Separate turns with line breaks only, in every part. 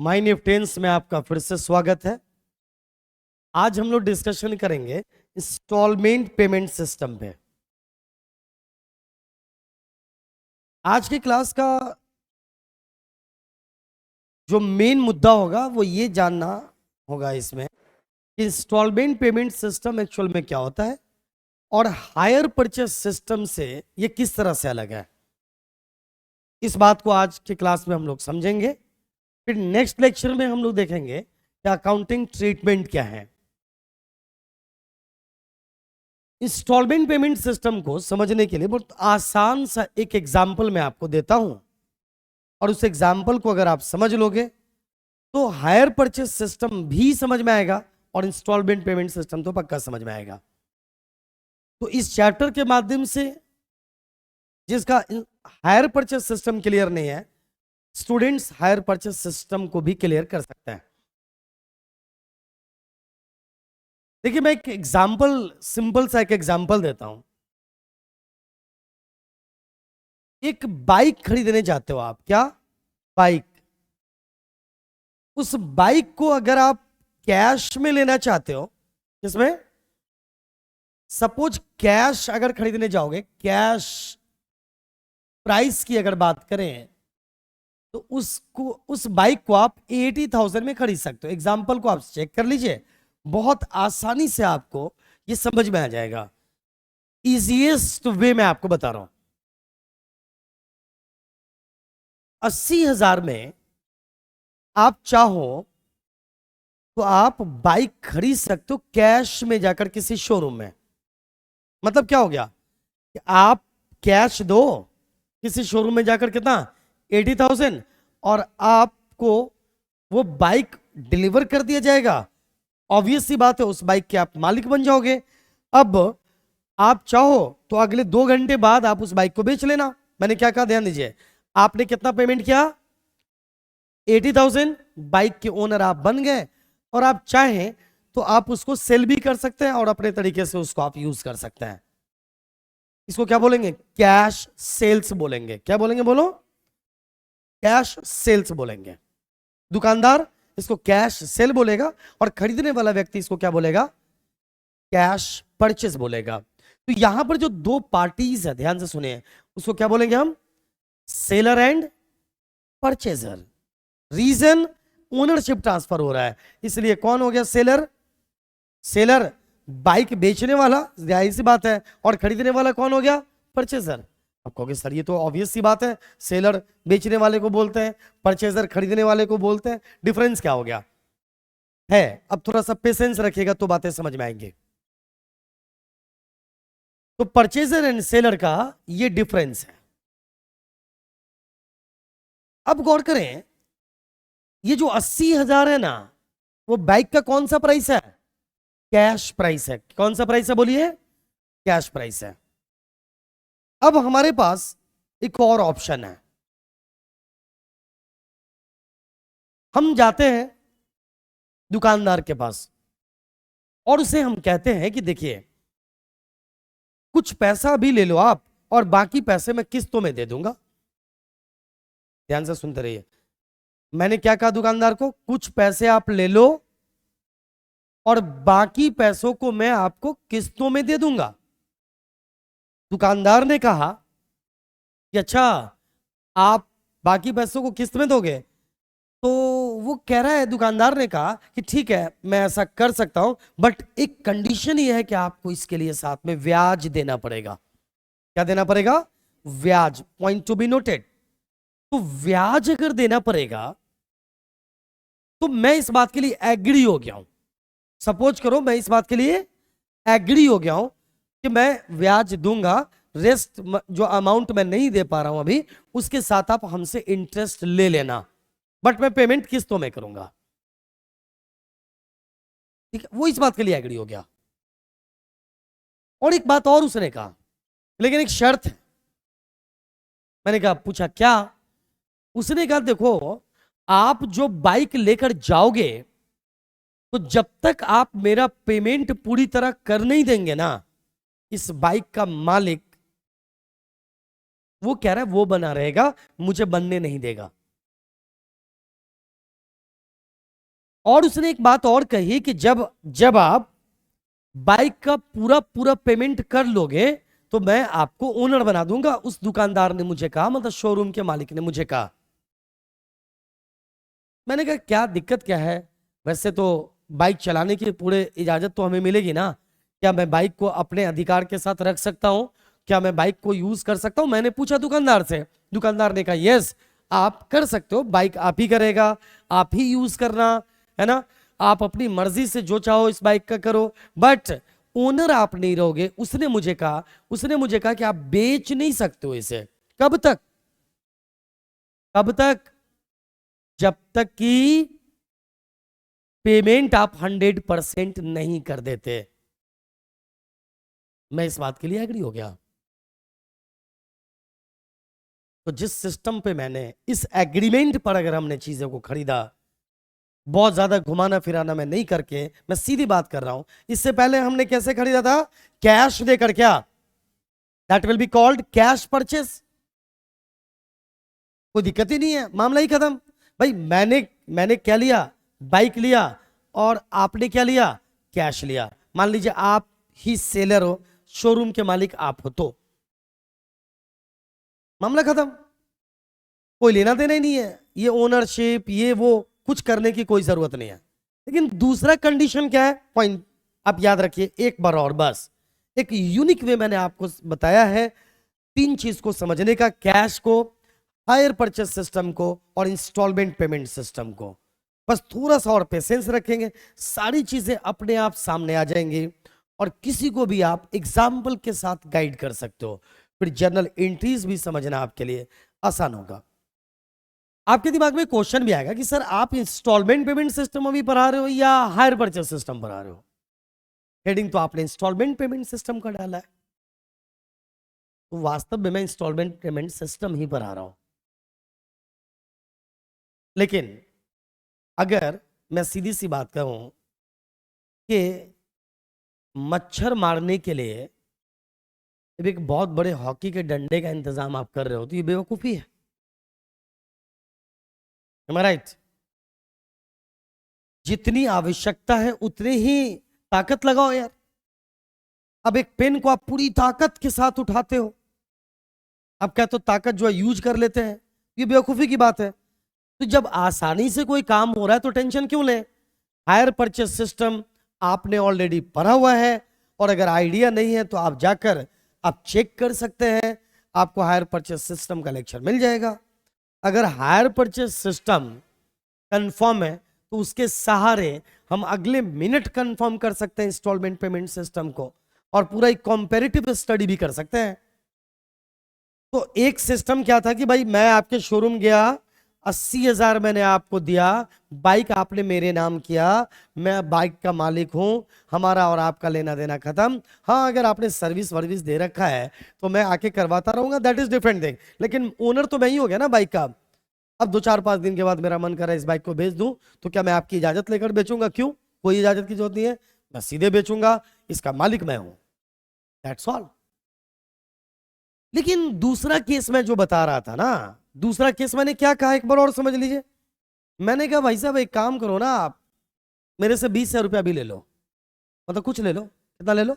My निफ्टेंस में आपका फिर से स्वागत है। आज हम लोग डिस्कशन करेंगे इंस्टॉलमेंट पेमेंट सिस्टम पे। आज की क्लास का जो मेन मुद्दा होगा वो ये जानना होगा इसमें कि इंस्टॉलमेंट पेमेंट सिस्टम एक्चुअल में क्या होता है और हायर परचेस सिस्टम से ये किस तरह से अलग है। इस बात को आज की क्लास में हम लोग समझेंगे। फिर नेक्स्ट लेक्चर में हम लोग देखेंगे कि अकाउंटिंग ट्रीटमेंट क्या है। इंस्टॉलमेंट पेमेंट सिस्टम को समझने के लिए बहुत आसान सा एक एग्जाम्पल मैं आपको देता हूं और उस एग्जाम्पल को अगर आप समझ लोगे तो हायर परचेस सिस्टम भी समझ में आएगा और इंस्टॉलमेंट पेमेंट सिस्टम तो पक्का समझ में आएगा। तो इस चैप्टर के माध्यम से जिसका हायर परचेस सिस्टम क्लियर नहीं है, स्टूडेंट्स हायर परचेस सिस्टम को भी क्लियर कर सकते हैं। देखिए, मैं एक एग्जाम्पल, सिंपल सा एक एग्जाम्पल देता हूं। एक बाइक खरीदने जाते हो आप, क्या बाइक, उस बाइक को अगर आप कैश में लेना चाहते हो, किसमें, सपोज कैश अगर खरीदने जाओगे, कैश प्राइस की अगर बात करें तो उसको, उस बाइक को आप 80,000 में खरीद सकते हो। एग्जाम्पल को आप चेक कर लीजिए, बहुत आसानी से आपको ये समझ में आ जाएगा। इजीएस्ट वे मैं आपको बता रहा हूं। 80,000 में आप चाहो तो आप बाइक खरीद सकते हो कैश में जाकर किसी शोरूम में। मतलब क्या हो गया कि आप कैश दो किसी शोरूम में जाकर, कितना, 80,000, और आपको वो बाइक डिलीवर कर दिया जाएगा। ऑब्वियस सी बात है, उस बाइक के आप मालिक बन जाओगे। अब आप चाहो तो अगले 2 घंटे बाद आप उस बाइक को बेच लेना। मैंने क्या कहा, ध्यान दीजिए। आपने कितना पेमेंट किया, 80,000, बाइक के ओनर आप बन गए और आप चाहें तो आप उसको सेल भी कर सकते हैं और अपने तरीके से उसको आप यूज कर सकते हैं। इसको क्या बोलेंगे, कैश सेल्स बोलेंगे। क्या बोलेंगे, बोलो, कैश सेल्स बोलेंगे। दुकानदार इसको कैश सेल बोलेगा और खरीदने वाला व्यक्ति इसको क्या बोलेगा, कैश परचेस बोलेगा। तो यहां पर जो दो पार्टीज है, ध्यान से सुनिए, उसको क्या बोलेंगे हम, seller and purchaser. Reason, ownership transfer हो रहा है, इसलिए कौन हो गया, सेलर। सेलर बाइक बेचने वाला, जाहिर सी बात है, और खरीदने वाला कौन हो गया, परचेजर। आप कहोगे सर ये तो ऑब्वियस सी बात है, सेलर बेचने वाले को बोलते हैं, परचेजर खरीदने वाले को बोलते हैं, डिफरेंस क्या हो गया है। अब थोड़ा सा पेशेंस रखिएगा तो बातें समझ में आएंगे। तो परचेजर एंड सेलर का ये डिफरेंस है। अब गौर करें, ये जो 80,000 है ना, वो बाइक का कौन सा प्राइस है, कैश प्राइस है। कौन सा प्राइस है, बोलिए, कैश प्राइस है। अब हमारे पास एक और ऑप्शन है। हम जाते हैं दुकानदार के पास और उसे हम कहते हैं कि देखिए, कुछ पैसा भी ले लो आप और बाकी पैसे मैं किस्तों में दे दूंगा। ध्यान से सुनते रहिए, मैंने क्या कहा दुकानदार को, कुछ पैसे आप ले लो और बाकी पैसों को मैं आपको किस्तों में दे दूंगा। दुकानदार ने कहा कि अच्छा, आप बाकी पैसों को किस्त में दोगे। तो वो कह रहा है, दुकानदार ने कहा कि ठीक है मैं ऐसा कर सकता हूं, बट एक कंडीशन ये है कि आपको इसके लिए साथ में ब्याज देना पड़ेगा। क्या देना पड़ेगा, ब्याज। Point to be noted. तो ब्याज अगर देना पड़ेगा तो मैं इस बात के लिए एग्री हो गया हूं। सपोज करो मैं इस बात के लिए एग्री हो गया हूं कि मैं ब्याज दूंगा, रेस्ट जो अमाउंट मैं नहीं दे पा रहा हूं अभी, उसके साथ आप हमसे इंटरेस्ट ले लेना, बट मैं पेमेंट किस्तों में करूंगा। ठीक है, वो इस बात के लिए एग्री हो गया। और एक बात और उसने कहा, लेकिन एक शर्त है। मैंने कहा, पूछा क्या। उसने कहा देखो, आप जो बाइक लेकर जाओगे तो जब तक आप मेरा पेमेंट पूरी तरह कर नहीं देंगे ना, इस बाइक का मालिक, वो कह रहा है वो बना रहेगा, मुझे बनने नहीं देगा। और उसने एक बात और कही कि जब जब आप बाइक का पूरा पूरा पेमेंट कर लोगे तो मैं आपको ओनर बना दूंगा। उस दुकानदार ने मुझे कहा, मतलब शोरूम के मालिक ने मुझे कहा। मैंने कहा क्या दिक्कत क्या है, वैसे तो बाइक चलाने की पूरे इजाजत तो हमें मिलेगी ना, क्या मैं बाइक को अपने अधिकार के साथ रख सकता हूं, क्या मैं बाइक को यूज कर सकता हूं? मैंने पूछा दुकानदार से, दुकानदार ने कहा यस आप कर सकते हो, बाइक आप ही करेगा, आप ही यूज करना, है ना, आप अपनी मर्जी से जो चाहो इस बाइक का करो, बट ओनर आप नहीं रहोगे। उसने मुझे कहा कि आप बेच नहीं सकते हो इसे। कब तक? कब तक? जब तक कि पेमेंट आप 100% नहीं कर देते। मैं इस बात के लिए एग्री हो गया। तो जिस सिस्टम पे मैंने इस एग्रीमेंट पर अगर हमने चीजों को खरीदा, बहुत ज्यादा घुमाना फिराना मैं नहीं करके, मैं सीधी बात कर रहा हूं, इससे पहले हमने कैसे खरीदा था? कैश देकर। क्या? That will be called cash purchase. कोई दिक्कत ही नहीं है, मामला ही खत्म। भाई मैंने क्या लिया? बाइक लिया। और आपने क्या लिया? कैश लिया। मान लीजिए आप ही सेलर हो, शोरूम के मालिक आप हो, तो मामला खत्म। कोई लेना देना ही नहीं है, ये ओनरशिप ये वो कुछ करने की कोई जरूरत नहीं है। लेकिन दूसरा कंडीशन क्या है, पॉइंट आप याद रखिए एक बार और, बस एक यूनिक वे मैंने आपको बताया है तीन चीज को समझने का: कैश को, हायर परचेस सिस्टम को, और इंस्टॉलमेंट पेमेंट सिस्टम को। बस थोड़ा सा और पेशेंस रखेंगे, सारी चीजें अपने आप सामने आ जाएंगी और किसी को भी आप एग्जाम्पल के साथ गाइड कर सकते हो। फिर जर्नल एंट्रीज भी समझना आपके लिए आसान होगा। आपके दिमाग में क्वेश्चन भी आएगा कि सर आप इंस्टॉलमेंट पेमेंट सिस्टम अभी पढ़ा रहे हो या हायर परचेस सिस्टम पढ़ा रहे हो? हेडिंग तो आपने इंस्टॉलमेंट पेमेंट सिस्टम का डाला है, तो वास्तव में मैं इंस्टॉलमेंट पेमेंट सिस्टम ही पढ़ा रहा हूं। लेकिन अगर मैं सीधी सी बात कहूं कि मच्छर मारने के लिए एक बहुत बड़े हॉकी के डंडे का इंतजाम आप कर रहे हो, तो ये बेवकूफी है। राइट? जितनी आवश्यकता है उतनी ही ताकत लगाओ यार। अब एक पेन को आप पूरी ताकत के साथ उठाते हो, आप कहते हो ताकत जो है यूज कर लेते हैं, ये बेवकूफी की बात है। तो जब आसानी से कोई काम हो रहा है तो टेंशन क्यों ले? हायर परचेस सिस्टम आपने ऑलरेडी पढ़ा हुआ है, और अगर आइडिया नहीं है तो आप जाकर आप चेक कर सकते हैं, आपको हायर परचेस सिस्टम का लेक्चर मिल जाएगा। अगर हायर परचेस सिस्टम कंफर्म है तो उसके सहारे हम अगले मिनट कंफर्म कर सकते हैं इंस्टॉलमेंट पेमेंट सिस्टम को, और पूरा एक कॉम्पेरेटिव स्टडी भी कर सकते हैं। तो एक सिस्टम क्या था कि भाई मैं आपके शोरूम गया, 80,000 मैंने आपको दिया, बाइक आपने मेरे नाम किया, मैं बाइक का मालिक हूं, हमारा और आपका लेना देना खत्म। हाँ अगर आपने सर्विस वर्विस दे रखा है तो मैं आके करवाता रहूंगा, दैट इज डिफरेंट थिंग, लेकिन ओनर तो मैं ही हो गया ना बाइक का। अब 2-4-5 दिन के बाद मेरा मन कर रहा है इस बाइक को बेच दूं, तो क्या मैं आपकी इजाजत लेकर बेचूंगा? क्यों? कोई इजाजत की जरूरत नहीं है, मैं सीधे बेचूंगा, इसका मालिक मैं हूं, दैट्स ऑल। लेकिन दूसरा केस मैं जो बता रहा था ना, दूसरा केस मैंने क्या कहा एक बार और समझ लीजिए। मैंने कहा भाई साहब एक काम करो ना, आप मेरे से 20,000 रुपया भी ले लो, मतलब कुछ ले लो, कितना ले लो?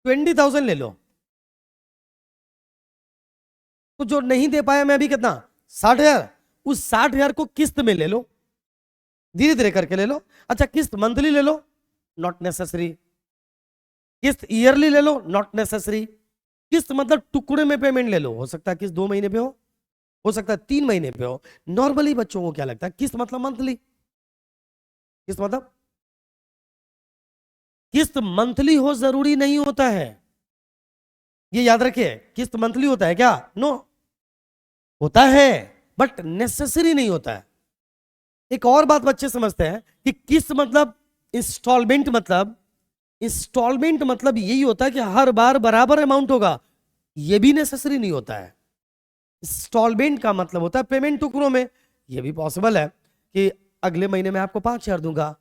20,000 ले लो। तो जो नहीं दे पाया मैं अभी, कितना? 60,000। उस 60,000 को किस्त में ले लो, धीरे धीरे करके ले लो। अच्छा किस्त मंथली ले लो, नॉट नेसेसरी। किस्त ईयरली ले लो, नॉट नेसेसरी। किस्त मतलब टुकड़े में पेमेंट ले लो, हो सकता है किस्त 2 महीने पे हो सकता है 3 महीने पे हो। नॉर्मली बच्चों को क्या लगता है किस्त मतलब मंथली, किस्त मतलब किस्त मंथली हो जरूरी नहीं होता है, ये याद रखिए। किस्त मंथली होता है क्या? नो, होता है बट नेसेसरी नहीं होता है। एक और बात बच्चे समझते हैं कि किस्त मतलब इंस्टॉलमेंट, मतलब इंस्टॉलमेंट मतलब यही होता है कि हर बार बराबर अमाउंट होगा, यह भी नेसेसरी नहीं होता है। इंस्टॉलमेंट का मतलब होता है पेमेंट टुकड़ों में। यह भी पॉसिबल है कि अगले महीने में आपको 5,000 दूंगा,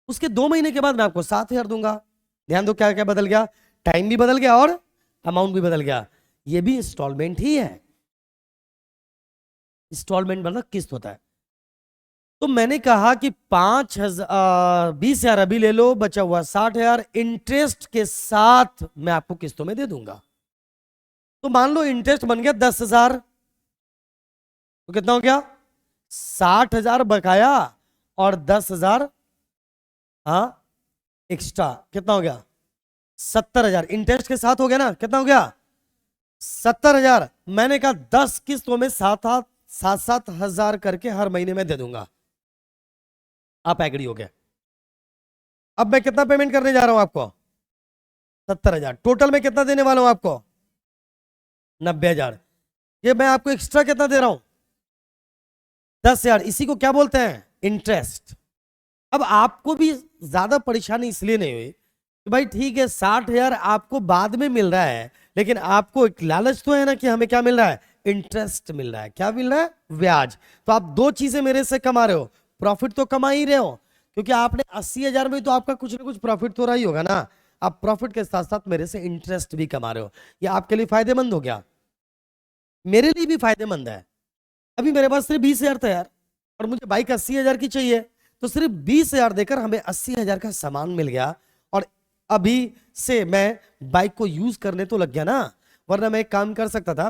उसके 2 महीने के बाद मैं आपको 7,000 दूंगा। ध्यान दो क्या क्या बदल गया, टाइम भी बदल गया और अमाउंट भी बदल गया। यह भी इंस्टॉलमेंट ही है। इंस्टॉलमेंट मतलब किस्त होता है। तो मैंने कहा कि 20,000 अभी ले लो, बचा हुआ 60,000 इंटरेस्ट के साथ मैं आपको किस्तों में दे दूंगा। तो मान लो इंटरेस्ट बन गया 10,000, तो कितना हो गया? 60,000 बकाया और 10,000 हाँ एक्स्ट्रा, कितना हो गया? 70,000 इंटरेस्ट के साथ हो गया ना, कितना हो गया? 70,000। मैंने कहा 10 किस्तों में 7,000 करके हर महीने में दे दूंगा। आप एग्री हो गए? अब मैं कितना पेमेंट करने जा रहा हूं आपको? 70,000। टोटल में कितना देने वाला हूं आपको? 90,000। ये मैं आपको एक्स्ट्रा कितना दे रहा हूं? 10,000। इसी को क्या बोलते हैं? इंटरेस्ट। अब आपको भी ज्यादा परेशानी इसलिए नहीं हुई कि भाई ठीक है 60,000 आपको बाद में मिल रहा है, लेकिन आपको एक लालच तो है ना कि हमें क्या मिल रहा है? इंटरेस्ट मिल रहा है। क्या मिल रहा है? ब्याज। तो आप दो चीजें मेरे से कमा रहे हो, प्रॉफिट तो कमा ही रहे हो, क्योंकि आपने 80,000 में तो आपका कुछ ना कुछ प्रॉफिट तो रहा ही होगा ना। आप प्रॉफिट के साथ साथ मेरे से इंटरेस्ट भी कमा रहे हो। ये आपके लिए फायदेमंद हो गया, मेरे लिए भी फायदेमंद है। अभी मेरे पास सिर्फ 20,000 था यार, और मुझे बाइक 80,000 की चाहिए, तो सिर्फ 20,000 देकर हमें 80,000 का सामान मिल गया। और अभी से मैं बाइक को यूज करने तो लग गया ना, वरना मैं एक काम कर सकता था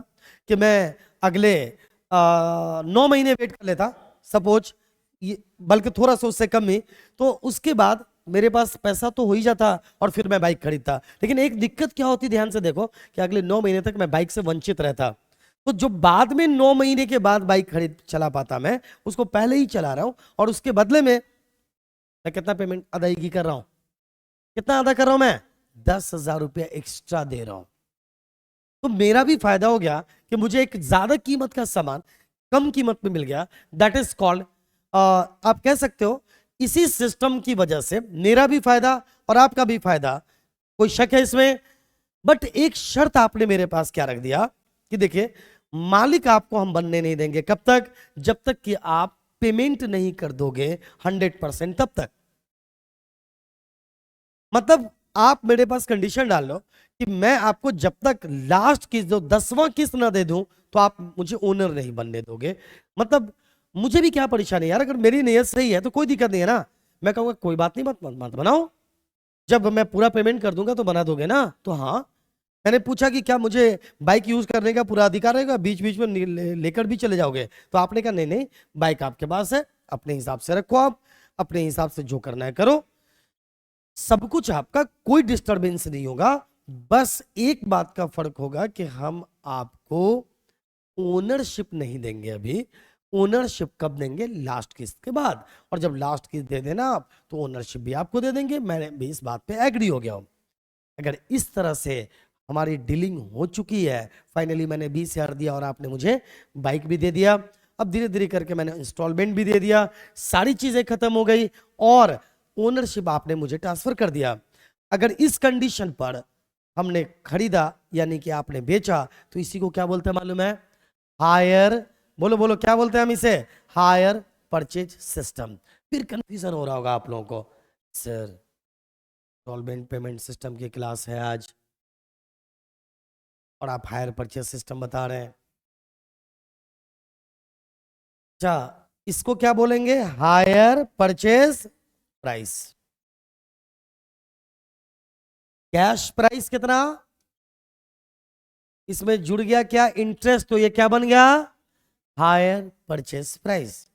कि मैं अगले 9 महीने वेट कर लेता सपोज, ये बल्कि थोड़ा सा उससे कम ही, तो उसके बाद मेरे पास पैसा तो हो ही जाता और फिर मैं बाइक खरीदता। लेकिन एक दिक्कत क्या होती, ध्यान से देखो, कि अगले 9 महीने तक मैं बाइक से वंचित रहता। तो जो बाद में 9 महीने के बाद बाइक खरीद चला पाता, मैं उसको पहले ही चला रहा हूं, और उसके बदले में मैं कितना पेमेंट अदायगी कर रहा हूं? कितना अदा कर रहा हूं मैं? 10,000 रुपया एक्स्ट्रा दे रहा हूं। तो मेरा भी फायदा हो गया कि मुझे एक ज्यादा कीमत का सामान कम कीमत में मिल गया। दैट इज कॉल्ड, आप कह सकते हो, इसी सिस्टम की वजह से मेरा भी फायदा और आपका भी फायदा, कोई शक है इसमें? बट एक शर्त आपने मेरे पास क्या रख दिया कि देखिए, मालिक आपको हम बनने नहीं देंगे। कब तक? जब तक कि आप पेमेंट नहीं कर दोगे 100%, तब तक। मतलब आप मेरे पास कंडीशन डाल लो कि मैं आपको जब तक लास्ट किस्त, जो 10वां किस्त ना दे दूं, तो आप मुझे ओनर नहीं बनने दोगे। मतलब मुझे भी क्या परेशानी यार, अगर मेरी नीयत सही है तो कोई दिक्कत नहीं है ना। मैं कहूंगा कोई बात नहीं, मत बनाओ, जब मैं पूरा पेमेंट कर दूंगा तो बना दोगे ना। तो हाँ, मैंने पूछा कि क्या मुझे बाइक यूज करने का पूरा अधिकार रहेगा, बीच बीच में लेकर भी चले जाओगे? तो आपने कहा नहीं नहीं, बाइक आपके पास है, अपने हिसाब से रखो, आप अपने हिसाब से जो करना है करो, सब कुछ आपका, कोई डिस्टरबेंस नहीं होगा। बस एक बात का फर्क होगा कि हम आपको ओनरशिप नहीं देंगे अभी। ओनरशिप कब देंगे? लास्ट किस्त के बाद। और जब लास्ट किस्त दे देना आप, तो ओनरशिप भी आपको दे देंगे। मैंने भी इस बात पे एग्री हो गया हूं। अगर इस तरह से हमारी डीलिंग हो चुकी है, फाइनली मैंने 20,000 दिया और आपने मुझे बाइक भी दे दिया, अब धीरे धीरे करके मैंने इंस्टॉलमेंट भी दे दिया, सारी चीजें खत्म हो गई और ओनरशिप आपने मुझे ट्रांसफर कर दिया। अगर इस कंडीशन पर हमने खरीदा, यानी कि आपने बेचा, तो इसी को क्या बोलते हैं मालूम है? हायर, बोलो बोलो क्या बोलते हैं हम इसे? Hire purchase system. फिर कंफ्यूजन हो रहा होगा आप लोगों को, सर इंस्टॉलमेंट पेमेंट सिस्टम की क्लास है आज और आप हायर परचेज सिस्टम बता रहे हैं। अच्छा, इसको क्या बोलेंगे? Hire purchase price. Cash price कितना? इसमें जुड़ गया क्या? इंटरेस्ट। तो ये क्या बन गया? Hire purchase price.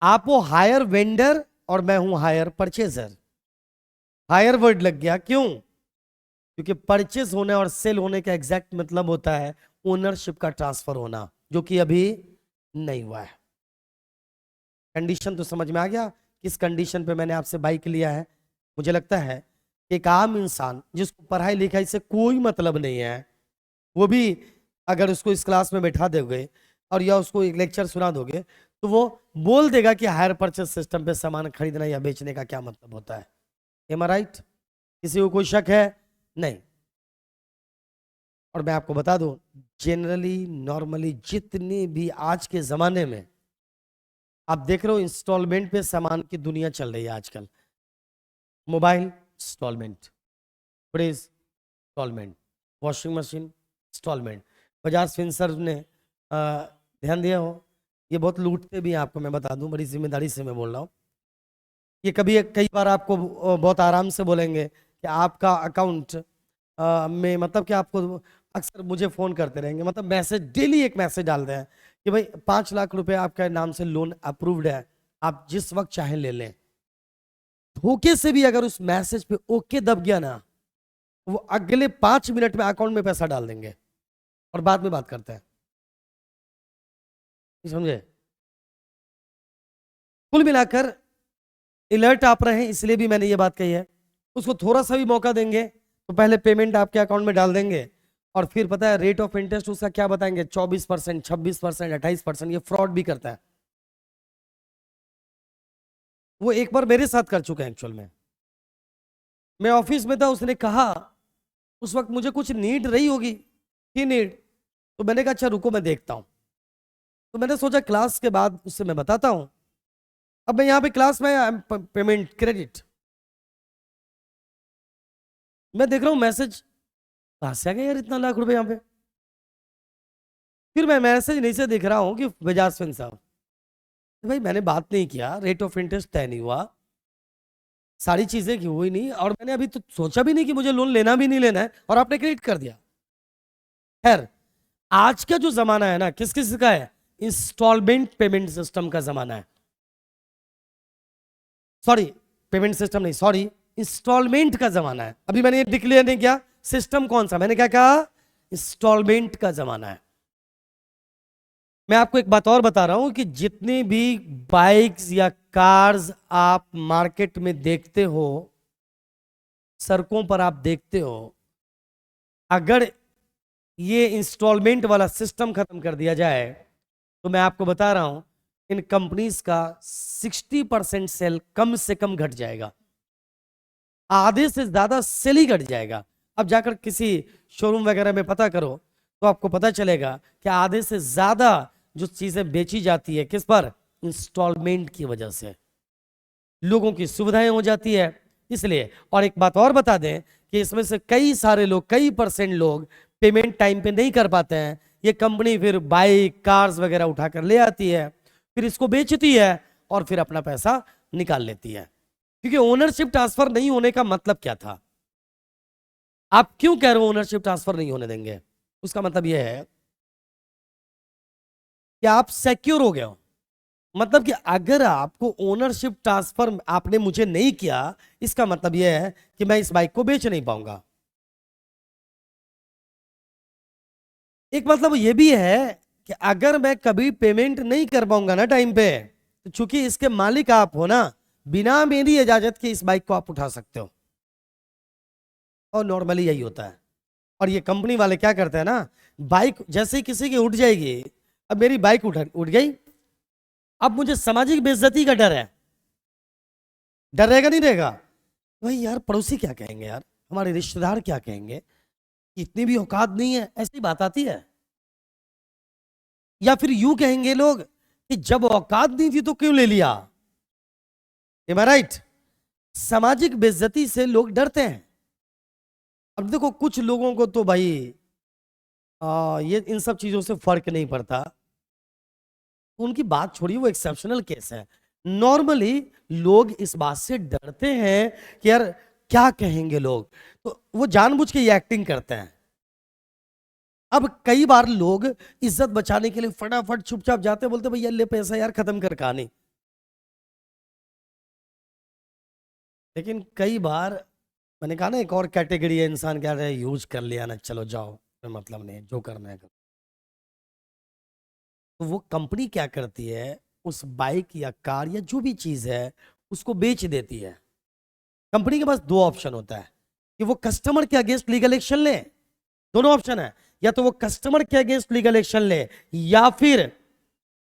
आप वो हायर वेंडर और मैं हूं हायर परचेजर। हायर वर्ड लग गया, क्यों? क्योंकि परचेज होने और सेल होने का एग्जैक्ट मतलब होता है ओनरशिप का ट्रांसफर होना, जो कि अभी नहीं हुआ है। कंडीशन तो समझ में आ गया किस कंडीशन पे मैंने आपसे बाइक लिया है। मुझे लगता है एक आम इंसान जिसको पढ़ाई लिखाई से कोई मतलब नहीं है, वो भी अगर उसको इस क्लास में बैठा दोगे और या उसको एक लेक्चर सुना दोगे, तो वो बोल देगा कि हायर परचेज सिस्टम पे सामान खरीदना या बेचने का क्या मतलब होता है। एम आई राइट? किसी को कोई शक है? नहीं। और मैं आपको बता दूं, जनरली नॉर्मली जितने भी आज के जमाने में आप देख रहे हो, इंस्टॉलमेंट पे सामान की दुनिया चल रही है आजकल। Mobile instalment, fridge instalment, washing machine instalment. Bajaj Finserv ने ध्यान दिया हो ये बहुत लूटते भी हैं आपको, मैं बता दूं, बड़ी जिम्मेदारी से मैं बोल रहा हूँ। ये कई बार आपको बहुत आराम से बोलेंगे कि आपका अकाउंट में, मतलब कि आपको अक्सर मुझे फोन करते रहेंगे, मतलब मैसेज डेली एक मैसेज डालते हैं कि भाई 5 लाख रुपए आपके नाम से लोन अप्रूव्ड है, आप जिस वक्त चाहे ले लें। धोखे से भी अगर उस मैसेज पे ओके दब गया ना, वो अगले 5 मिनट में अकाउंट में पैसा डाल देंगे और बाद में बात करते हैं। समझे? कुल मिलाकर अलर्ट आप रहे, इसलिए भी मैंने ये बात कही है। उसको थोड़ा सा भी मौका देंगे तो पहले पेमेंट आपके अकाउंट में डाल देंगे, और फिर पता है रेट ऑफ इंटरेस्ट उसका क्या बताएंगे, 24%, 26%, 28%। ये फ्रॉड भी करता है। वो एक बार मेरे साथ कर चुका है एक्चुअल में। मैं ऑफिस में था, उसने कहा, उस वक्त मुझे कुछ नीड रही होगी, की नीड, तो मैंने कहा अच्छा रुको मैं देखता हूं। तो मैंने सोचा क्लास के बाद उससे मैं बताता हूं। अब मैं यहाँ पे क्लास में पेमेंट क्रेडिट, मैं देख रहा हूँ मैसेज, कहाँ से आ गया यार इतना लाख रुपए यहाँ पे। फिर मैं मैसेज नीचे देख रहा हूँ कि बजाज फिन साहब। तो भाई मैंने बात नहीं किया, रेट ऑफ इंटरेस्ट तय नहीं हुआ, सारी चीजें की हुई नहीं, और मैंने अभी तो सोचा भी नहीं कि मुझे लोन लेना भी नहीं लेना है, और आपने क्रेडिट कर दिया। खैर, आज का जो जमाना है ना, किस किस का है, इंस्टॉलमेंट पेमेंट सिस्टम का जमाना है। सॉरी, पेमेंट सिस्टम नहीं, सॉरी, इंस्टॉलमेंट का जमाना है। अभी मैंने ये डिक्लेयर नहीं किया सिस्टम कौन सा, मैंने क्या कहा, इंस्टॉलमेंट का जमाना है। मैं आपको एक बात और बता रहा हूं कि जितनी भी बाइक्स या कार्स आप मार्केट में देखते हो, सड़कों पर आप देखते हो, अगर ये इंस्टॉलमेंट वाला सिस्टम खत्म कर दिया जाए तो मैं आपको बता रहा हूं इन कंपनीज का 60% सेल कम से कम घट जाएगा, आधे से ज्यादा सेल ही घट जाएगा। अब जाकर किसी शोरूम वगैरह में पता करो तो आपको पता चलेगा कि आधे से ज्यादा जो चीजें बेची जाती है किस पर, इंस्टॉलमेंट की वजह से लोगों की सुविधाएं हो जाती है इसलिए। और एक बात और बता दें कि इसमें से कई सारे लोग, कई परसेंट लोग पेमेंट टाइम पे नहीं कर पाते हैं। ये कंपनी फिर बाइक कार्स वगैरह उठाकर ले आती है, फिर इसको बेचती है और फिर अपना पैसा निकाल लेती है। क्योंकि ओनरशिप ट्रांसफर नहीं होने का मतलब क्या था, आप क्यों कह रहे हो ओनरशिप ट्रांसफर नहीं होने देंगे, उसका मतलब यह है कि आप सिक्योर हो गए हो। मतलब कि अगर आपको ओनरशिप ट्रांसफर आपने मुझे नहीं किया, इसका मतलब यह है कि मैं इस बाइक को बेच नहीं पाऊंगा। एक मतलब यह भी है कि अगर मैं कभी पेमेंट नहीं कर पाऊंगा ना टाइम पे, तो चूंकि इसके मालिक आप हो ना, बिना मेरी इजाजत के इस बाइक को आप उठा सकते हो। और नॉर्मली यही होता है। और ये कंपनी वाले क्या करते हैं ना, बाइक जैसे ही किसी की उठ जाएगी, अब मेरी बाइक उठ गई, अब मुझे सामाजिक बेइज्जती का डर है। डर रहेगा नहीं रहेगा, भाई यार पड़ोसी क्या कहेंगे, यार हमारे रिश्तेदार क्या कहेंगे, इतनी भी औकात नहीं है, ऐसी बात आती है। या फिर यूं कहेंगे लोग कि जब औकात नहीं थी तो क्यों ले लिया। एम आई राइट? सामाजिक बेइज्जती से लोग डरते हैं। अब देखो कुछ लोगों को तो भाई ये इन सब चीजों से फर्क नहीं पड़ता, उनकी बात छोड़िए, वो एक्सेप्शनल केस है। नॉर्मली लोग इस बात से डरते हैं कि यार क्या कहेंगे लोग, तो वो जानबूझ के ये एक्टिंग करते हैं। अब कई बार लोग इज्जत बचाने के लिए फटाफट चुपचाप जाते, बोलते भैया ले पैसा यार खत्म कर कहानी। लेकिन कई बार मैंने कहा ना, एक और कैटेगरी है इंसान, क्या रहे यूज कर लिया ना, चलो जाओ कोई मतलब नहीं, जो करना है करो। तो वो कंपनी क्या करती है, उस बाइक या कार या जो भी चीज है उसको बेच देती है। कंपनी के पास दो ऑप्शन होता है कि वो कस्टमर के अगेंस्ट लीगल एक्शन ले। दोनों ऑप्शन है, या तो वो कस्टमर के अगेंस्ट लीगल एक्शन ले, या फिर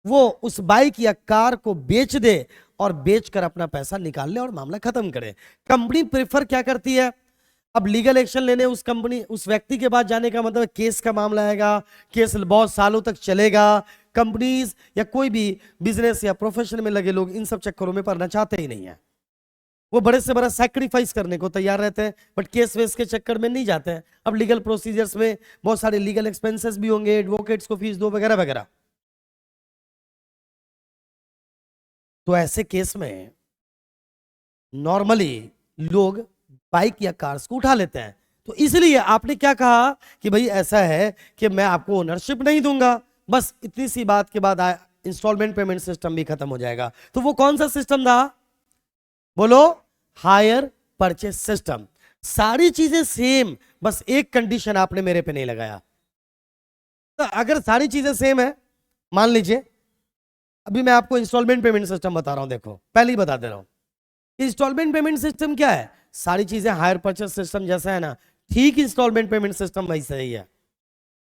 वो उस बाइक या कार को बेच दे और बेचकर अपना पैसा निकाल ले और मामला खत्म करे। कंपनी प्रेफर क्या करती है, अब लीगल एक्शन लेने उस कंपनी उस व्यक्ति के पास जाने का मतलब केस का मामला आएगा, केस बहुत सालों तक चलेगा। कंपनीज या कोई भी बिजनेस या प्रोफेशन में लगे लोग इन सब चक्करों में पड़ना चाहते ही नहीं है। वो बड़े से बड़ा सैक्रिफाइस करने को तैयार रहते हैं, बट केस वेस के चक्कर में नहीं जाते हैं। अब लीगल प्रोसीजर्स में बहुत सारे लीगल एक्सपेंसेस भी होंगे, एडवोकेट्स को फीस दो वगैरह वगैरह। तो ऐसे केस में नॉर्मली लोग बाइक या कार्स को उठा लेते हैं। तो इसलिए आपने क्या कहा कि भाई ऐसा है कि मैं आपको ओनरशिप नहीं दूंगा, बस इतनी सी बात के बाद इंस्टॉलमेंट पेमेंट सिस्टम भी खत्म हो जाएगा। तो वो कौन सा सिस्टम था? बोलो, हायर परचेस सिस्टम। सारी चीजें सेम, बस एक कंडीशन आपने मेरे पे नहीं लगाया। तो अगर सारी चीजें सेम है, मान लीजिए अभी मैं आपको इंस्टॉलमेंट पेमेंट सिस्टम बता रहा हूं, देखो पहले ही बता दे रहा हूं। इंस्टॉलमेंट पेमेंट सिस्टम क्या है? सारी चीजें हायर परचेस सिस्टम जैसा है ना, ठीक इंस्टॉलमेंट पेमेंट सिस्टम वैसा ही है।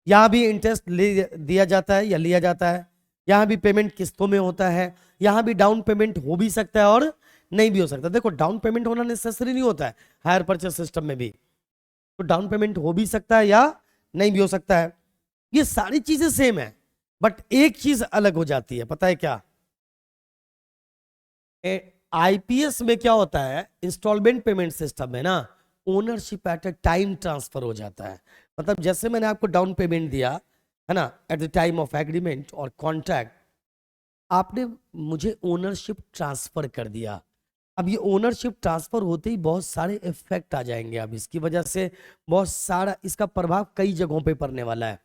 यहां भी इंटरेस्ट दिया जाता है या लिया जाता है, यहां भी पेमेंट किस्तों में होता है, यहां भी डाउन पेमेंट हो भी सकता है और नहीं भी हो सकता। देखो डाउन पेमेंट होना नेसेसरी नहीं होता है हायर परचेस सिस्टम में भी, तो डाउन पेमेंट हो भी सकता है या नहीं भी हो सकता है। ये सारी चीजें सेम है, बट एक चीज अलग हो जाती है, पता है क्या? आईपीएस में क्या होता है, इंस्टॉलमेंट पेमेंट सिस्टम में ना ownership at a time transfer हो जाता है। मतलब जैसे मैंने आपको डाउन पेमेंट दिया है ना, at the time of agreement और कॉन्ट्रैक्ट, आपने मुझे ओनरशिप ट्रांसफर कर दिया। अब ये ओनरशिप ट्रांसफर होते ही बहुत सारे इफेक्ट आ जाएंगे। अब इसकी वजह से बहुत सारा इसका प्रभाव कई जगहों पे पड़ने वाला है।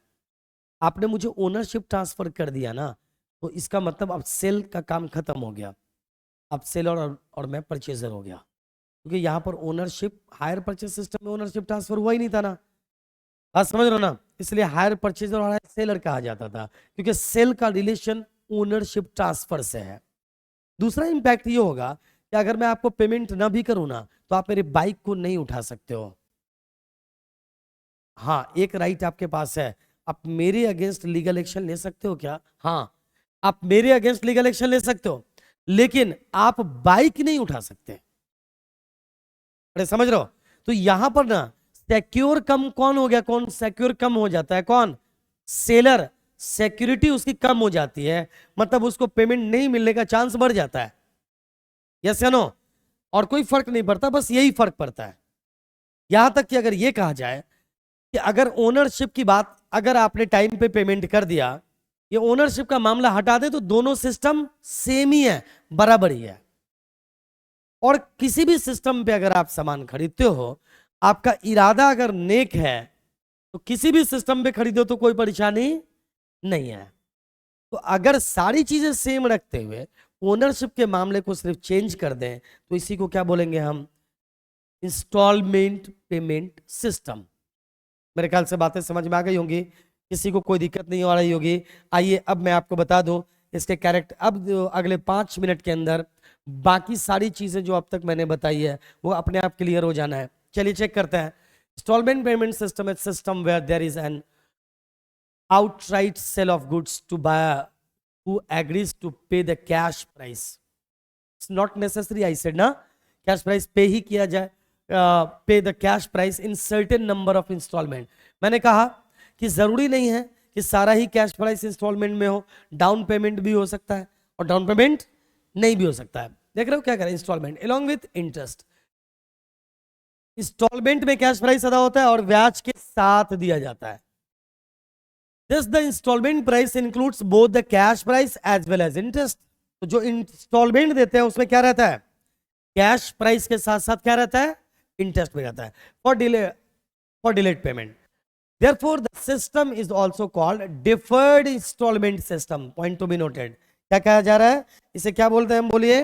आपने मुझे ओनरशिप ट्रांसफर कर दिया ना, तो इसका मतलब अब सेल का काम खत्म हो गया। अब सेलर और मैं परचेजर हो गया, क्योंकि यहाँ पर ओनरशिप हायर परचेज सिस्टम में ओनरशिप ट्रांसफर हुआ ही नहीं था ना। बात समझ रहे हो ना? इसलिए हायर परचेजर और हायर सेलर कहा जाता था, क्योंकि सेल का रिलेशन ओनरशिप ट्रांसफर से है। दूसरा इंपैक्ट ये होगा कि अगर मैं आपको पेमेंट ना भी करूं ना, तो आप मेरे बाइक को नहीं उठा सकते हो। हाँ, एक राइट आपके पास है, आप मेरे अगेंस्ट लीगल एक्शन ले सकते हो क्या? हाँ, आप मेरे अगेंस्ट लीगल एक्शन ले सकते हो, लेकिन आप बाइक नहीं उठा सकते। अरे समझ रहे हो? तो यहां पर ना सिक्योर कम कौन हो गया? कौन सिक्योर कम हो जाता है? कौन? सेलर। सिक्योरिटी उसकी कम हो जाती है, मतलब उसको पेमेंट नहीं मिलने का चांस बढ़ जाता है। यस या नो? और कोई फर्क नहीं पड़ता, बस यही फर्क पड़ता है। यहां तक कि अगर यह कहा जाए कि अगर ओनरशिप की बात, अगर आपने टाइम पे पेमेंट कर दिया, ये ओनरशिप का मामला हटा दे, तो दोनों सिस्टम सेम ही है, बराबर ही है। और किसी भी सिस्टम पे अगर आप सामान खरीदते हो, आपका इरादा अगर नेक है, तो किसी भी सिस्टम पे खरीदो तो कोई परेशानी नहीं है। तो अगर सारी चीजें सेम रखते हुए ओनरशिप के मामले को सिर्फ चेंज कर दें, तो इसी को क्या बोलेंगे हम? Instalment payment system. मेरे ख्याल से बातें समझ में आ गई होंगी, किसी को कोई दिक्कत नहीं हो रही होगी। आइए अब मैं आपको बता दूं इसके कैरेक्टर। अब अगले 5 मिनट के अंदर बाकी सारी चीजें जो अब तक मैंने बताई है वो अपने आप क्लियर हो जाना है। चलिए चेक करते हैं। Instalment payment system is system where there is an outright sale of goods to buyer who agrees to pay the cash price. It's not necessary, I said ना, cash price पे ही किया जाए, pay the cash price in certain number of installment। मैंने कहा कि जरूरी नहीं है कि सारा ही कैश प्राइस इंस्टॉलमेंट में हो, डाउन पेमेंट भी हो सकता है और डाउन पेमेंट नहीं भी हो सकता है। देख रहे हो क्या करें? Instalment along with interest. Instalment में कैश प्राइस अदा होता है और ब्याज के साथ दिया जाता है। Thus, the installment price includes both the cash price as well as interest। तो जो इंस्टॉलमेंट देते हैं उसमें क्या रहता है? कैश प्राइस के साथ साथ क्या रहता है? इंटरेस्ट भी रहता है। For delayed payment, therefore the system is also called deferred installment system। Point to be noted. क्या कहा जा रहा है? इसे क्या बोलते हैं? हम बोलिए,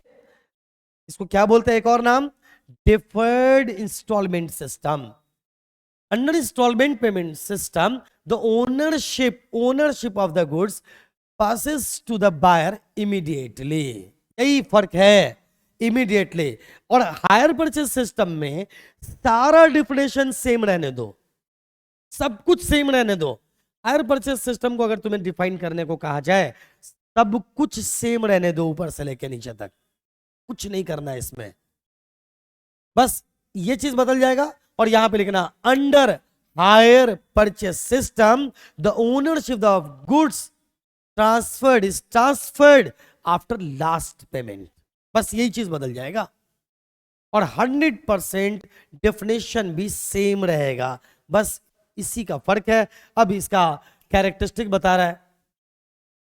इसको क्या बोलते हैं? एक और नाम, deferred instalment system. Under installment payment system, the ownership of the goods passes to the buyer immediately। यही फर्क है, immediately। और हायर परचेज सिस्टम में सारा डिफिनेशन सेम रहने दो, सब कुछ सेम रहने दो। हायर परचेज सिस्टम को अगर तुम्हें डिफाइन करने को कहा जाए, सब कुछ सेम रहने दो, ऊपर से लेकर नीचे तक कुछ नहीं करना है इसमें, बस ये चीज बदल जाएगा। और यहां पे लिखना, under hire purchase system the ownership of goods transferred after last payment. बस यही चीज बदल जाएगा और 100% डेफिनेशन भी सेम रहेगा, बस इसी का फर्क है। अब इसका कैरेक्टरिस्टिक बता रहा है।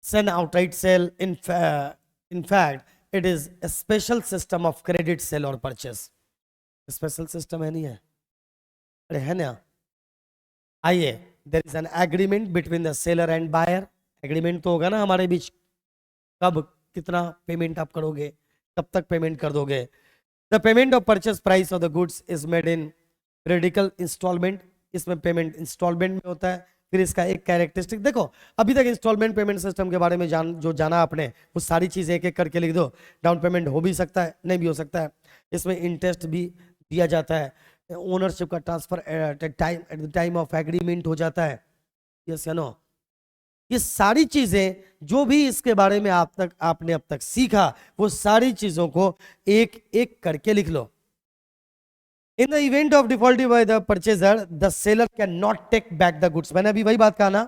सेन outright sale in fact it is special system of credit sale और परचेस। स्पेशल सिस्टम है नहीं है? अरे है ना। आइए, there is an agreement between the seller and buyer. Agreement तो होगा ना हमारे बीच, कब कितना पेमेंट आप करोगे, कब तक पेमेंट कर दोगे। The payment of purchase price of the goods is made in periodical instalment. इसमें पेमेंट इंस्टॉलमेंट में होता है। फिर इसका एक कैरेक्टरिस्टिक देखो, अभी तक इंस्टॉलमेंट पेमेंट सिस्टम के बारे में जो जाना आपने, वो सारी चीजें एक एक करके लिख दो। डाउन पेमेंट हो भी सकता है, नहीं भी हो सकता है। इसमें इंटरेस्ट भी दिया जाता है। ओनरशिप का transfer at the time of agreement हो जाता है। यस या नो? ये सारी चीजें जो भी इसके बारे में आपने अब तक सीखा, वो सारी चीजों को एक एक करके लिख लो। In the event of default by the purchaser, the seller cannot take back the goods. मैंने अभी वही बात कहा ना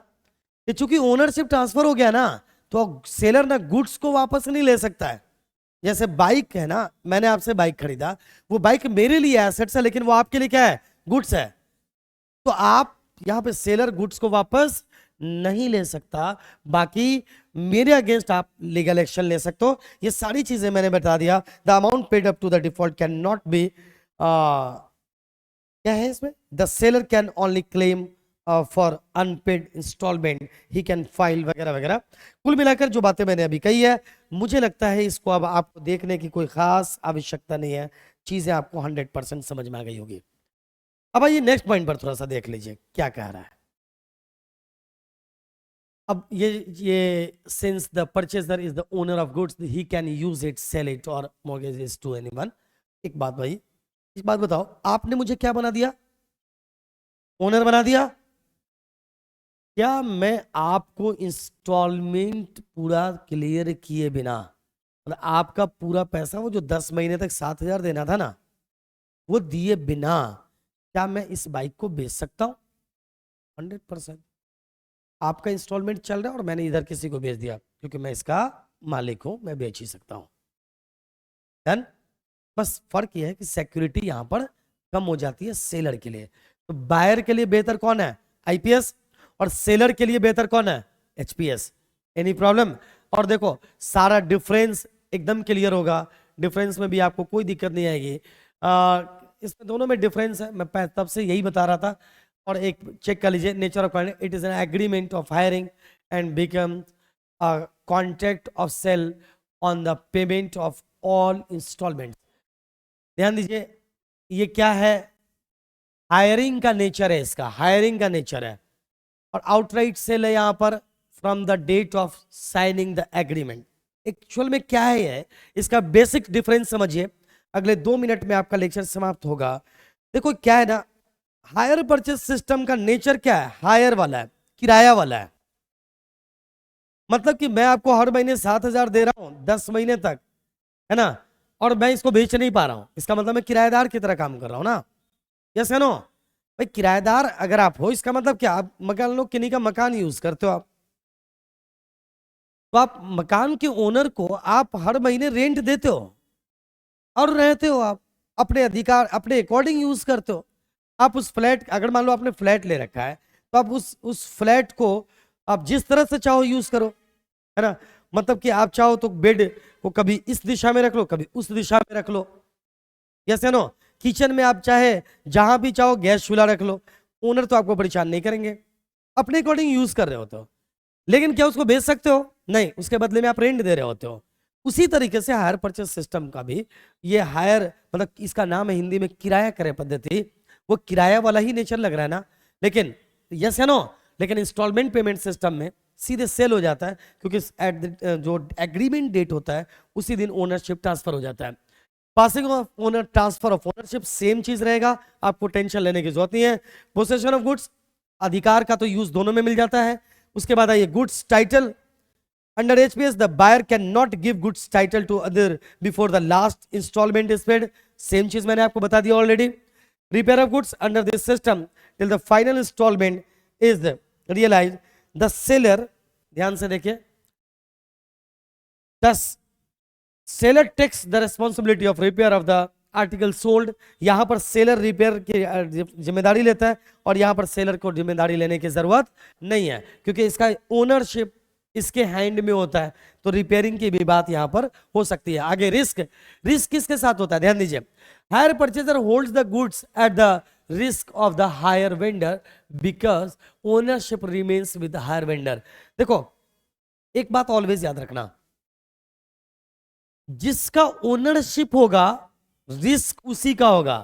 कि चूंकि ओनरशिप ट्रांसफर हो गया ना, तो सेलर ना गुड्स को वापस नहीं ले सकता है। जैसे बाइक है ना, मैंने आपसे बाइक खरीदा, वो बाइक मेरे लिए एसेट्स है, लेकिन वो आपके लिए क्या है? गुड्स है। तो आप यहाँ पे सेलर गुड्स को वापस नहीं ले सकता, बाकी मेरे अगेंस्ट आप लीगल एक्शन ले सकते हो। ये सारी चीजें मैंने बता दिया। The amount paid up to the default can not be, क्या है इसमें? The seller can only claim for unpaid instalment, he can file वगैरह वगैरह। कुल मिलाकर जो बातें मैंने अभी कही है, मुझे लगता है इसको अब आपको देखने की कोई खास आवश्यकता नहीं है। चीजें आपको 100% समझ में आ गई होगी। अब आइए नेक्स्ट पॉइंट पर थोड़ा सा देख लीजिए क्या कह रहा है। अब ये since the purchaser is the owner of goods, he can use it, sell it और मॉर्गेज इट टू एनीवन। एक बात भाई, एक बात बताओ, आपने मुझे क्या बना दिया? ओनर बना दिया। क्या मैं आपको इंस्टॉलमेंट पूरा क्लियर किए बिना, मतलब आपका पूरा पैसा, वो जो 10 महीने तक 7,000 देना था ना, वो दिए बिना क्या मैं इस बाइक को बेच सकता हूं? 100%। आपका इंस्टॉलमेंट चल रहा है और मैंने इधर किसी को बेच दिया, क्योंकि मैं इसका मालिक हूं, मैं बेच ही सकता हूं। डन। बस फर्क यह है कि सिक्योरिटी यहां पर कम हो जाती है सेलर के लिए। तो बायर के लिए बेहतर कौन है? आईपीएस। और सेलर के लिए बेहतर कौन है? एचपीएस। Any problem? और देखो सारा डिफरेंस एकदम क्लियर होगा। डिफरेंस में भी आपको कोई दिक्कत नहीं आएगी। इसमें दोनों में डिफरेंस है, मैं तब से यही बता रहा था। और एक चेक कर लीजिए, nature of contract, it is an agreement of hiring and become contract of sale on the payment of all instalment. ध्यान दीजिए, ये क्या है? हायरिंग का नेचर है, इसका हायरिंग का नेचर है। और आउटराइट सेल है यहाँ पर, from the date of signing the agreement. Actual में क्या है ये, इसका बेसिक डिफरेंस समझिए। अगले 2 मिनट में आपका लेक्चर समाप्त होगा। देखो क्या है ना, हायर परचेस सिस्टम का नेचर क्या है? हायर वाला है, किराया वाला है। मतलब कि मैं आपको हर महीने 7,000 दे रहा हूं 10 महीने तक, है ना, और मैं इसको बेच नहीं पा रहा हूं। इसका मतलब मैं किराएदार की तरह काम कर रहा हूं ना। यस या नो? भाई किराएदार अगर आप हो, इसका मतलब क्या? आप मकान लो, किन्हीं का मकान यूज करते हो आप, तो आप मकान के ओनर को आप हर महीने रेंट देते हो और रहते हो आप अपने अधिकार, अपने अकॉर्डिंग यूज करते हो। आप उस फ्लैट, अगर मान लो आपने फ्लैट ले रखा है, तो आप उस फ्लैट को आप जिस तरह से चाहो यूज करो, है ना। मतलब कि आप चाहो तो बेड को कभी इस दिशा में रख लो, कभी उस दिशा में रख लो। यस या नो? किचन में आप चाहे जहां भी चाहो गैस चूल्हा रख लो, ओनर तो आपको परेशान नहीं करेंगे, अपने अकॉर्डिंग यूज कर रहे होते हो। लेकिन क्या उसको बेच सकते हो? नहीं, उसके बदले में आप रेंट दे रहे होते हो। उसी तरीके से हायर परचेस सिस्टम का भी ये हायर, मतलब इसका नाम है हिंदी में किराया क्रय पद्धति, वो किराया वाला ही नेचर लग रहा है ना। लेकिन यस या नो? लेकिन इंस्टॉलमेंट पेमेंट सिस्टम में सीधे सेल हो जाता है, क्योंकि जो एग्रीमेंट डेट होता है उसी दिन ओनरशिप ट्रांसफर हो जाता है। Passing of owner, transfer of ownership same चीज रहेगा, आपको टेंशन लेने की जरूरत नहीं है। पोसेशन ऑफ गुड्स, अधिकार का तो यूज दोनों में मिल जाता है। उसके बाद आइए goods title. Under HPS the buyer can not give goods title to other before the last instalment is paid. Same चीज मैंने आपको बता दिया already. Repair of goods under this system till the final instalment is realise the seller, ध्यान से देखिए, the seller takes the responsibility of repair of the article sold. यहां पर सेलर रिपेयर की जिम्मेदारी लेता है, और यहां पर सेलर को जिम्मेदारी लेने की जरूरत नहीं है, क्योंकि इसका ओनरशिप इसके हैंड में होता है, तो रिपेयरिंग की भी बात यहां पर हो सकती है। आगे रिस्क, रिस्क किसके साथ होता है, ध्यान दीजिए। Hire purchaser holds the goods at the risk of the hire vendor because ownership remains with hire vendor. देखो एक बात ऑलवेज याद रखना, जिसका ओनरशिप होगा रिस्क उसी का होगा।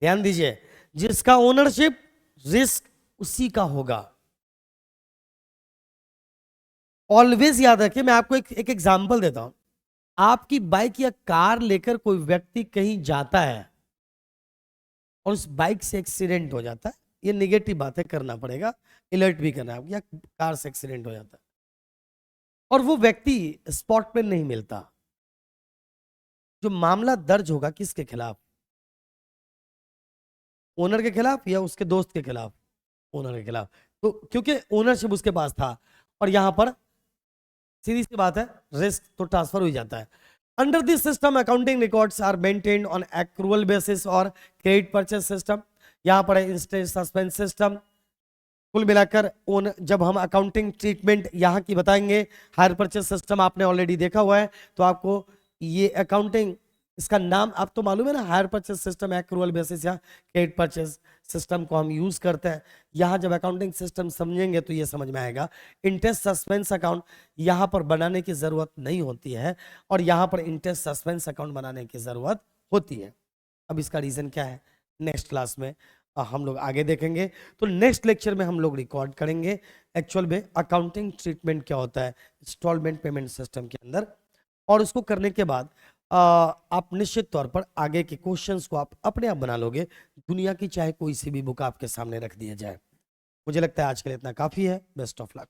ध्यान दीजिए, जिसका ओनरशिप रिस्क उसी का होगा। ऑलवेज याद रखिए। मैं आपको एक एग्जांपल देता हूं। आपकी बाइक या कार लेकर कोई व्यक्ति कहीं जाता है और उस बाइक से एक्सीडेंट हो जाता है, ये निगेटिव बातें करना पड़ेगा, अलर्ट भी करना है, या कार से एक्सीडेंट हो जाता है और वो व्यक्ति स्पॉट पे नहीं मिलता, जो मामला दर्ज होगा किसके खिलाफ, ओनर के खिलाफ या उसके दोस्त के खिलाफ, ओनर के खिलाफ। तो क्योंकि ओनरशिप उसके पास था और यहां पर सीधी सी बात है रिस्क तो ट्रांसफर हो जाता है। Under this system accounting records are maintained on accrual basis और क्रेडिट परचेज सिस्टम। यहां पर है इंस्टेंट सस्पेंस सिस्टम। कुल मिलाकर ओन जब हम अकाउंटिंग ट्रीटमेंट यहाँ की बताएंगे, हायर परचेज सिस्टम आपने ऑलरेडी देखा हुआ है, तो आपको ये अकाउंटिंग, इसका नाम आप तो मालूम है ना, hire purchase system accrual basis या क्रेडिट परचेज सिस्टम को हम यूज करते हैं। यहाँ जब अकाउंटिंग सिस्टम समझेंगे तो ये समझ में आएगा। इंटरेस्ट सस्पेंस अकाउंट यहाँ पर बनाने की जरूरत नहीं होती है और यहाँ पर इंटरेस्ट सस्पेंस अकाउंट बनाने की जरूरत होती है। अब इसका रीजन क्या है नेक्स्ट क्लास में हम लोग आगे देखेंगे। तो नेक्स्ट लेक्चर में हम लोग रिकॉर्ड करेंगे एक्चुअल में अकाउंटिंग ट्रीटमेंट क्या होता है इंस्टॉलमेंट पेमेंट सिस्टम के अंदर, और उसको करने के बाद आप निश्चित तौर पर आगे के क्वेश्चंस को आप अपने आप बना लोगे, दुनिया की चाहे कोई सी भी बुक आपके सामने रख दिया जाए। मुझे लगता है आज के लिए इतना काफी है। Best of luck.